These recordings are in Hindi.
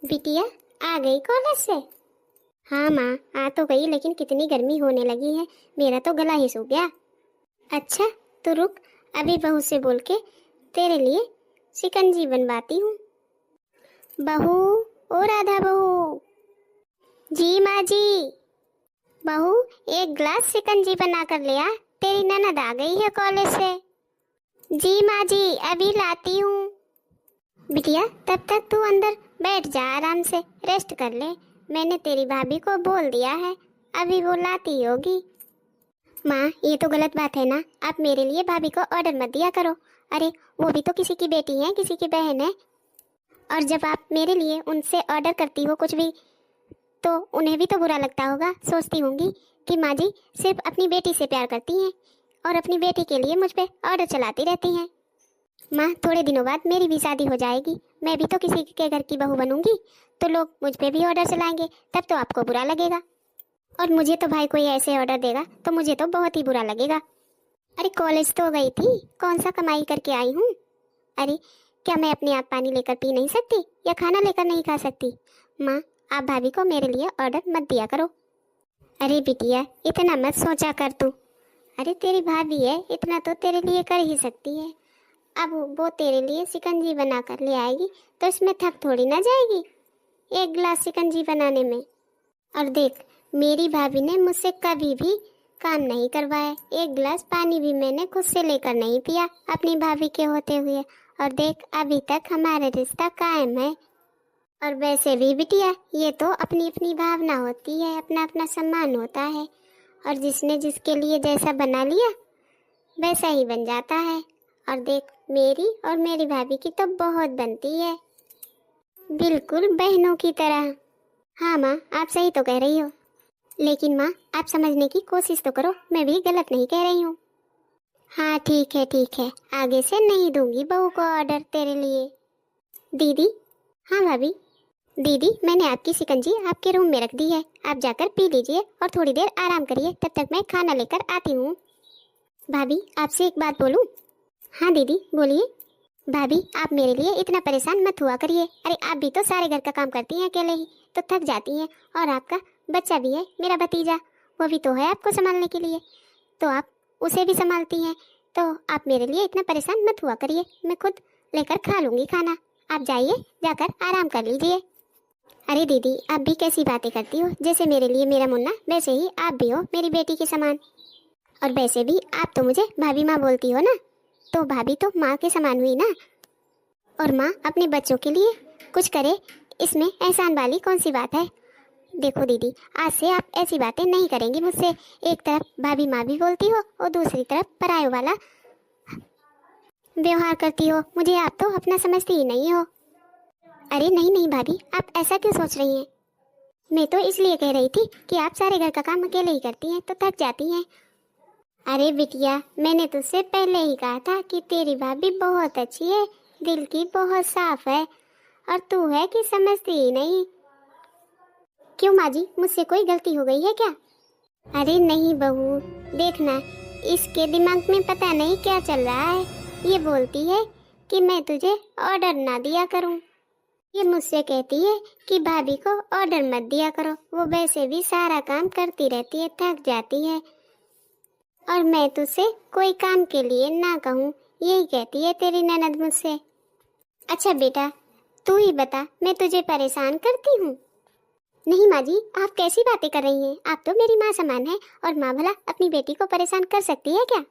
बिटिया आ गई कॉलेज से? हाँ माँ, आ तो गई, लेकिन कितनी गर्मी होने लगी है, मेरा तो गला ही सूख गया। अच्छा तो रुक, अभी बहू से बोल के तेरे लिए शिकंजी बनवाती हूँ। बहू, ओ राधा बहू। जी माँ जी। बहू, एक ग्लास शिकंजी बना कर ले आ, तेरी ननद आ गई है कॉलेज से। जी माँ जी, अभी लाती हूँ। बिटिया तब तक तू अंदर बैठ जा, आराम से रेस्ट कर ले। मैंने तेरी भाभी को बोल दिया है, अभी वो लाती होगी। माँ ये तो गलत बात है ना, आप मेरे लिए भाभी को ऑर्डर मत दिया करो। अरे वो भी तो किसी की बेटी है, किसी की बहन है। और जब आप मेरे लिए उनसे ऑर्डर करती हो कुछ भी, तो उन्हें भी तो बुरा लगता होगा। सोचती होंगी कि माँ जी सिर्फ अपनी बेटी से प्यार करती हैं और अपनी बेटी के लिए मुझ पे ऑर्डर चलाती रहती हैं। माँ थोड़े दिनों बाद मेरी भी शादी हो जाएगी, मैं भी तो किसी के घर की बहू बनूंगी, तो लोग मुझ पे भी ऑर्डर चलाएंगे, तब तो आपको बुरा लगेगा। और मुझे तो भाई कोई ऐसे ऑर्डर देगा तो मुझे तो बहुत ही बुरा लगेगा। अरे कॉलेज तो गई थी, कौन सा कमाई करके आई हूँ। अरे क्या मैं अपने आप पानी लेकर पी नहीं सकती या खाना लेकर नहीं खा सकती? माँ आप भाभी को मेरे लिए ऑर्डर मत दिया करो। अरे बिटिया इतना मत सोचा कर तू। अरे तेरी भाभी है, इतना तो तेरे लिए कर ही सकती है। अब वो तेरे लिए शिकंजी बना कर ले आएगी तो इसमें थक थोड़ी ना जाएगी एक गिलास शिकंजी बनाने में। और देख, मेरी भाभी ने मुझसे कभी भी काम नहीं करवाया, एक गिलास पानी भी मैंने खुद से लेकर नहीं पिया अपनी भाभी के होते हुए। और देख अभी तक हमारा रिश्ता कायम है। और वैसे भी बिटिया ये तो अपनी अपनी भावना होती है, अपना अपना सम्मान होता है, और जिसने जिसके लिए जैसा बना लिया वैसा ही बन जाता है। और देख मेरी और मेरी भाभी की तो बहुत बनती है, बिल्कुल बहनों की तरह। हाँ माँ आप सही तो कह रही हो, लेकिन माँ आप समझने की कोशिश तो करो, मैं भी गलत नहीं कह रही हूँ। हाँ ठीक है, आगे से नहीं दूंगी बहू को ऑर्डर तेरे लिए। दीदी। हाँ भाभी। दीदी मैंने आपकी शिकंजी आपके रूम में रख दी है, आप जाकर पी लीजिए और थोड़ी देर आराम करिए, तब तक मैं खाना लेकर आती हूँ। भाभी आपसे एक बात बोलूँ? हाँ दीदी बोलिए। भाभी आप मेरे लिए इतना परेशान मत हुआ करिए, अरे आप भी तो सारे घर का काम करती हैं अकेले ही, तो थक जाती हैं। और आपका बच्चा भी है, मेरा भतीजा, वो भी तो है आपको संभालने के लिए, तो आप उसे भी संभालती हैं। तो आप मेरे लिए इतना परेशान मत हुआ करिए, मैं खुद लेकर खा लूँगी खाना, आप जाइए जाकर आराम कर लीजिए। अरे दीदी आप भी कैसी बातें करती हो, जैसे मेरे लिए मेरा मुन्ना वैसे ही आप भी हो मेरी बेटी के समान। और वैसे भी आप तो मुझे भाभी माँ बोलती हो ना, तो भाभी तो माँ के समान हुई ना। और माँ अपने बच्चों के लिए कुछ करे, इसमें एहसान वाली कौन सी बात है। देखो दीदी आज से आप ऐसी बातें नहीं करेंगी मुझसे, एक तरफ भाभी माँ भी बोलती हो और दूसरी तरफ पराये वाला व्यवहार करती हो, मुझे आप तो अपना समझती ही नहीं हो। अरे नहीं भाभी आप ऐसा क्यों सोच रही हैं, मैं तो इसलिए कह रही थी कि आप सारे घर का काम अकेले ही करती हैं तो थक जाती हैं। अरे बिटिया मैंने तुझसे पहले ही कहा था कि तेरी भाभी बहुत अच्छी है, दिल की बहुत साफ है, और तू है कि समझती ही नहीं। क्यों माँ जी मुझसे कोई गलती हो गई है क्या? अरे नहीं बहू, देखना इसके दिमाग में पता नहीं क्या चल रहा है, ये बोलती है कि मैं तुझे ऑर्डर ना दिया करूं। ये मुझसे कहती है कि भाभी को ऑर्डर मत दिया करो, वो वैसे भी सारा काम करती रहती है, थक जाती है, और मैं तुझसे कोई काम के लिए ना कहूँ, यही कहती है तेरी ननद मुझसे। अच्छा बेटा तू ही बता, मैं तुझे परेशान करती हूँ? नहीं माँ जी आप कैसी बातें कर रही हैं, आप तो मेरी माँ समान है, और माँ भला अपनी बेटी को परेशान कर सकती है क्या?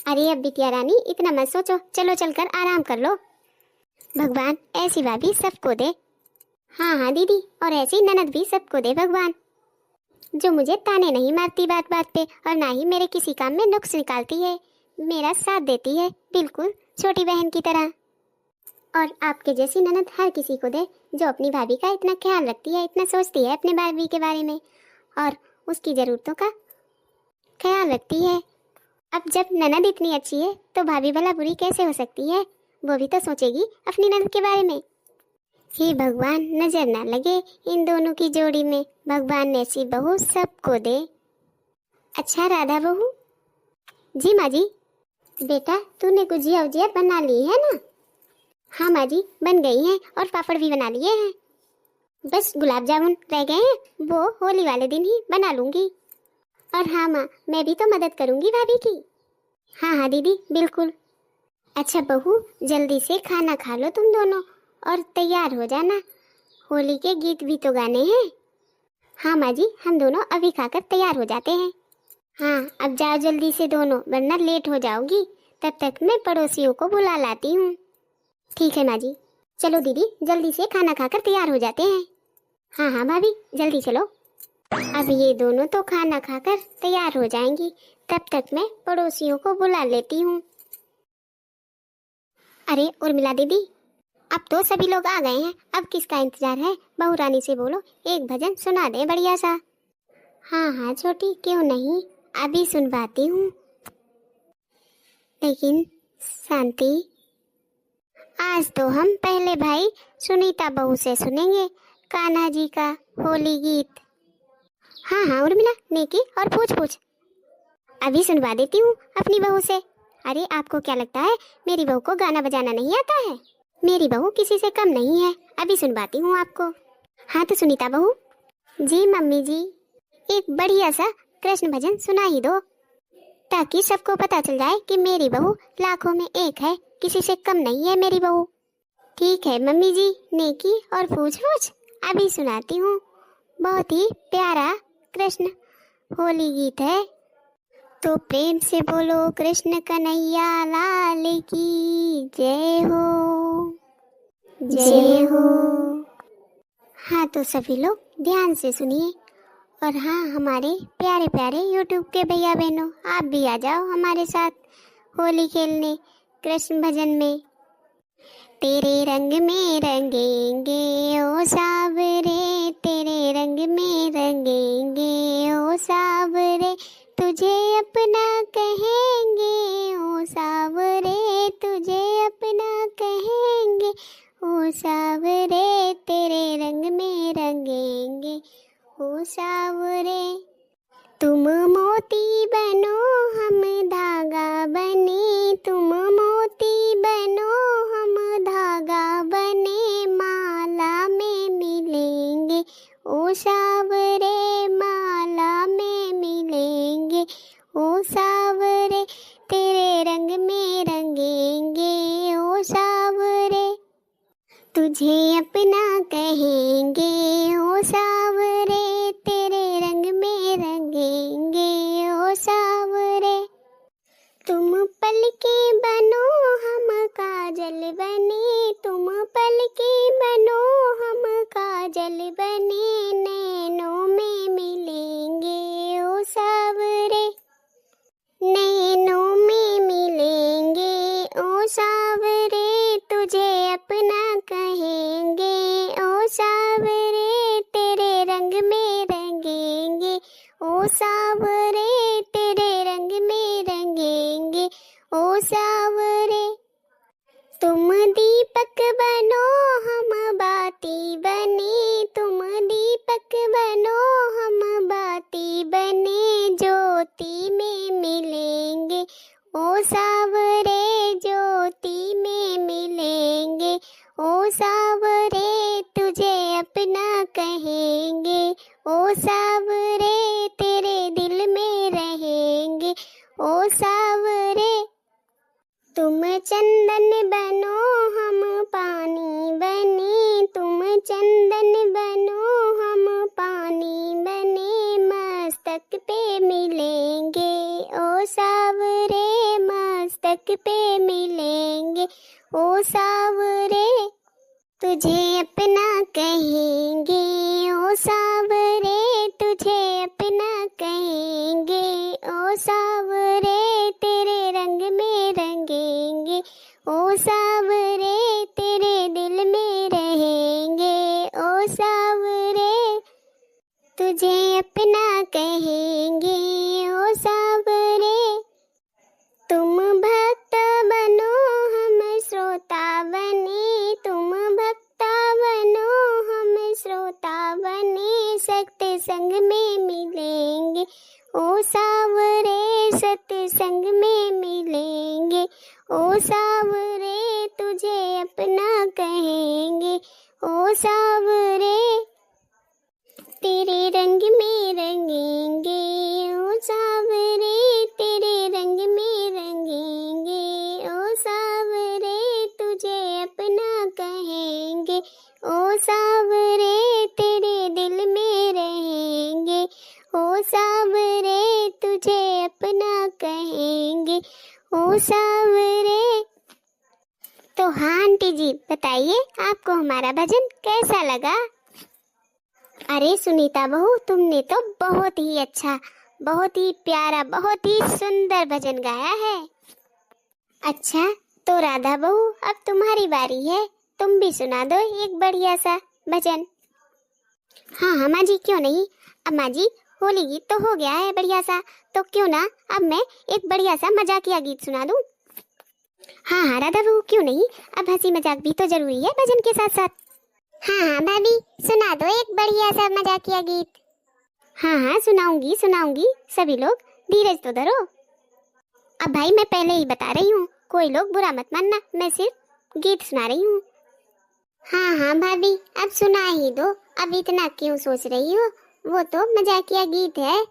अरे अब बिटिया रानी इतना मत सोचो, चलो चलकर आराम कर लो, भगवान ऐसी भाभी सबको दे। हाँ दीदी, और ऐसी ननद भी सबको दे भगवान, जो मुझे ताने नहीं मारती बात बात पे, और ना ही मेरे किसी काम में नुक्स निकालती है, मेरा साथ देती है बिल्कुल छोटी बहन की तरह। और आपके जैसी ननद हर किसी को दे, जो अपनी भाभी का इतना ख्याल रखती है, इतना सोचती है अपने भाभी के बारे में, और उसकी ज़रूरतों का ख्याल रखती है। अब जब ननद इतनी अच्छी है तो भाभी भला बुरी कैसे हो सकती है, वो भी तो सोचेगी अपनी ननद के बारे में। हे भगवान नजर ना लगे इन दोनों की जोड़ी में, भगवान ऐसी बहू सबको दे। अच्छा राधा बहू। जी माँ जी। बेटा तूने गुजिया उजिया बना ली है ना? हाँ माँ जी बन गई हैं, और पापड़ भी बना लिए हैं। बस गुलाब जामुन रह गए हैं, वो होली वाले दिन ही बना लूंगी। और हाँ माँ, मैं भी तो मदद करूंगी भाभी की। हाँ हाँ दीदी, बिल्कुल। अच्छा बहू, जल्दी से खाना खा लो तुम दोनों और तैयार हो जाना, होली के गीत भी तो गाने हैं। हाँ माँ जी, हम दोनों अभी खाकर तैयार हो जाते हैं। हाँ अब जाओ जल्दी से दोनों, वरना लेट हो जाओगी। तब तक मैं पड़ोसियों को बुला लाती हूँ। ठीक है माँ जी। चलो दीदी, जल्दी से खाना खाकर तैयार हो जाते हैं। हाँ हाँ भाभी, जल्दी चलो। अब ये दोनों तो खाना खाकर तैयार हो जाएंगी, तब तक मैं पड़ोसियों को बुला लेती हूँ। अरे उर्मिला दीदी, अब तो सभी लोग आ गए हैं, अब किसका इंतजार है? बहू रानी से बोलो एक भजन सुना दे बढ़िया सा। हाँ हाँ छोटी, क्यों नहीं, अभी सुनवाती हूँ। लेकिन शांति, आज तो हम पहले भाई सुनीता बहू से सुनेंगे कान्हा जी का होली गीत। हाँ हाँ उर्मिला, नेकी और पूछ पूछ, अभी सुनवा देती हूँ अपनी बहू से। अरे आपको क्या लगता है मेरी बहू को गाना बजाना नहीं आता है? मेरी बहू किसी से कम नहीं है, अभी सुनवाती हूँ आपको। हाँ तो सुनीता बहू। जी मम्मी जी, एक बढ़िया सा कृष्ण भजन सुना ही दो, ताकि सबको पता चल जाए कि मेरी बहू लाखों में एक है, किसी से कम नहीं है मेरी बहू। ठीक है मम्मी जी, नेकी और पूछ पूछ अभी सुनाती हूँ। बहुत ही प्यारा कृष्ण होली गीत है, तो प्रेम से बोलो कृष्ण कन्हैया लाल की जय हो, जय हो। हाँ तो सभी लोग ध्यान से सुनिए। और हाँ हमारे प्यारे प्यारे यूट्यूब के भैया बहनों, आप भी आ जाओ हमारे साथ होली खेलने कृष्ण भजन में। तेरे रंग में रंगेंगे ओ सावरे, तेरे रंग में रंगेंगे ओ सावरे, तुझे अपना कहेंगे ओ सावरे, तुझे अपना कहेंगे ओ सावरे, तेरे रंग में रंगेंगे ओ सावरे। तुम मोती बनो हम धागा बने, तुम मोती बनो हम धागा बने, माला में मिलेंगे ओ सावरे, माला में मिलेंगे ओ सावरे, तेरे रंग में रंगेंगे ओ सावरे, तुझे अपना कहेंगे ओ सावरे, तेरे रंग में रंगेंगे ओ सावरे। तुम पलके बनो हम काजल बने, तुम पलके बनो हम काजल बने, नैनों में मिलेंगे ओ सावरे, नैनों में मिलेंगे ओ सावरे, तुझे अपना कहेंगे ओ सावरे, तेरे रंग में रंगेंगे ओ सावरे, तेरे रंग में रंगेंगे ओ सावरे। तुम दीपक बनो हम बाती बने, तुम दीपक बनो हम बाती बने, ज्योति में मिलेंगे ओ सावरे, ज्योति में मिलेंगे ओ सावरे, तुझे अपना कहेंगे ओ सावरे, तेरे दिल में रहेंगे ओ सावरे। तुम चंदन बनो हम पानी बने, तुम चंदन बनो हम पानी बने, मस्तक पे मिलेंगे ओ सावरे, मस्तक पे मिलेंगे ओ सावरे, तुझे अपना कहेंगे ओ सावरे, तुझे अपना कहेंगे ओ सावरे, तेरे रंग में रंगेंगे ओ सावरे, तेरे दिल में रहेंगे ओ सावरे, तुझे अपना कहेंगे ओ सावरे। तुम भक्त बनो हम श्रोता बने, तुम भक्ता बनो हम श्रोता बने, सत्संग में मिलेंगे ओ सावरे, सत्संग में मिलेंगे ओ सावरे, तुझे अपना कहेंगे ओ सावरे, तेरे रंग में रंगेंगे, ओ सावरे तेरे रंग में रंगेंगे, ओ सावरे तुझे अपना कहेंगे, ओ सावरे तेरे दिल में रहेंगे, ओ सावरे तुझे अपना कहेंगे, ओ सावरे। तो हाँ आंटी जी, बताइए आपको हमारा भजन कैसा लगा? अरे सुनीता बहू, तुमने तो बहुत ही अच्छा, बहुत ही प्यारा, बहुत ही सुंदर भजन गाया है। अच्छा, तो राधा बहू अब तुम्हारी बारी है, तुम भी सुना दो एक बढ़िया सा भजन। हाँ हाँ माँ जी, क्यों नहीं। अब माँ जी होली गीत तो हो गया है बढ़िया सा, तो क्यों ना अब मैं एक बढ़िया सा मजाकिया गीत सुना दूं। हाँ हाँ राधा बहू, क्यों नहीं, अब हंसी मजाक भी तो जरूरी है भजन के साथ साथ। हाँ हाँ भाभी, सुना दो एक बढ़िया सा मजाकिया गीत। हाँ हाँ सुनाऊंगी सुनाऊंगी, सभी लोग धीरज तो धरो। अब भाई मैं पहले ही बता रही हूँ, कोई लोग बुरा मत मानना, मैं सिर्फ गीत सुना रही हूँ। हाँ हाँ भाभी, अब सुना ही दो, अब इतना क्यों सोच रही हो, वो तो मजाकिया गीत है,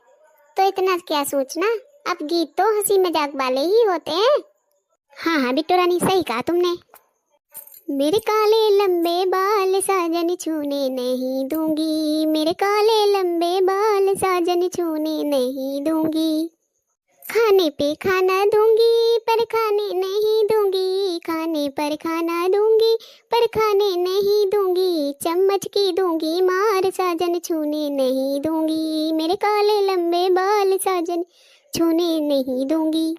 तो इतना क्या सोचना, अब गीत तो हंसी मजाक वाले ही होते हैं। हाँ हाँ बिट्टू रानी, सही कहा तुमने। मेरे काले लंबे बाल साजन छूने नहीं दूंगी, मेरे काले लंबे बाल साजन छूने नहीं दूंगी, खाने पे खाना दूंगी पर खाने नहीं दूंगी, खाने पर खाना दूंगी पर खाने नहीं दूंगी, चम्मच की दूंगी मार साजन छूने नहीं दूंगी, मेरे काले लंबे बाल साजन छूने नहीं दूंगी,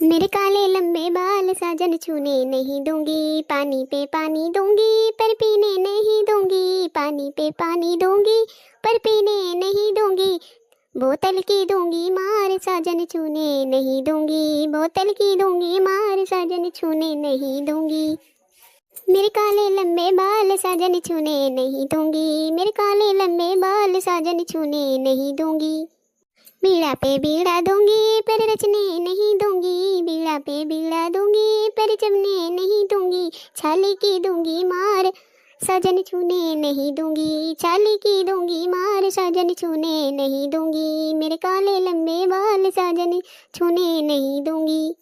मेरे काले लंबे बाल साजन छूने नहीं दूंगी, पानी पे पानी दूंगी पर पीने नहीं दूंगी, पानी पे पानी दूंगी पर पीने नहीं दूंगी, बोतल की दूंगी मार साजन छूने नहीं दूंगी, बोतल की दूंगी मार साजन छूने नहीं दूंगी, मेरे काले लंबे बाल साजन छूने नहीं दूंगी, मेरे काले लंबे बाल साजन छूने नहीं दूंगी, बीड़ा पे बीड़ा दूंगी पर रचने नहीं दूंगी, बीड़ा पे बीड़ा दूंगी पर जमने नहीं दूंगी, छाली की दूंगी मार साजन छूने नहीं दूंगी, छाली की दूंगी मार साजन छूने नहीं दूंगी, मेरे काले लंबे बाल साजन छूने नहीं दूंगी,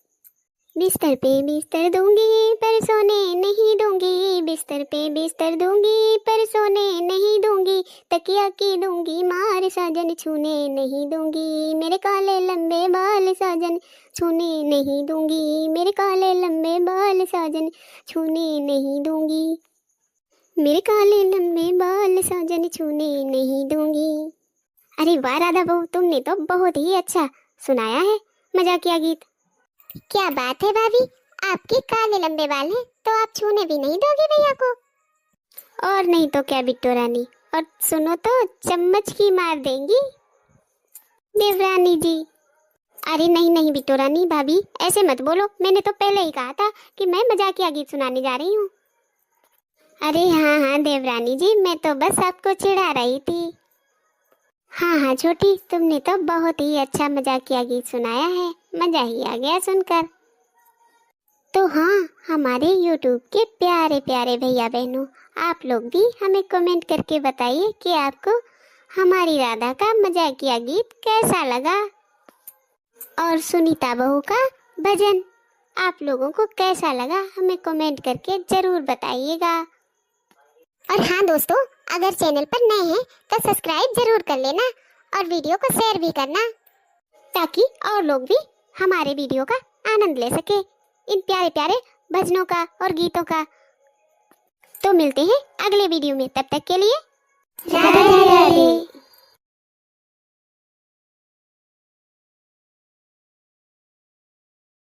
बिस्तर पे बिस्तर दूंगी पर सोने नहीं दूंगी, बिस्तर पे बिस्तर दूंगी पर सोने नहीं दूंगी, तकिया की दूंगी मार साजन छूने नहीं दूंगी, मेरे काले लंबे बाल साजन छूने नहीं दूंगी, मेरे काले लंबे बाल साजन छूने नहीं दूंगी, मेरे काले लंबे बाल साजन छूने नहीं दूंगी। अरे वाह राधा बहू, तुमने तो बहुत ही अच्छा सुनाया है मजाकिया गीत। क्या बात है भाभी, आपके काले लंबे बाल हैं तो आप छूने भी नहीं दोगे भैया को? और नहीं तो क्या बिट्टू रानी, और सुनो तो चम्मच की मार देंगी देवरानी जी। अरे नहीं नहीं बिट्टू रानी भाभी, ऐसे मत बोलो, मैंने तो पहले ही कहा था कि मैं मजाकिया गीत सुनाने जा रही हूँ। अरे हाँ हाँ देवरानी जी, मैं तो बस आपको चिढ़ा रही थी। हाँ हाँ छोटी, तुमने तो बहुत ही अच्छा मजाकिया गीत सुनाया है, मजा ही आ गया सुनकर। तो हाँ हमारे YouTube के प्यारे प्यारे भैया बहनों, आप लोग भी हमें कमेंट करके बताइए कि आपको हमारी राधा का मजाकिया गीत कैसा लगा, और सुनीता बहू का भजन आप लोगों को कैसा लगा, हमें कमेंट करके जरूर बताइएगा। और हाँ दोस्तों, अगर चैनल पर नए हैं तो सब्सक्राइब जरूर कर लेना और वीडियो को शेयर भी करना, ताकि और लोग भी हमारे वीडियो का आनंद ले सके, इन प्यारे प्यारे भजनों का और गीतों का। तो मिलते हैं अगले वीडियो में, तब तक के लिए राधे राधे।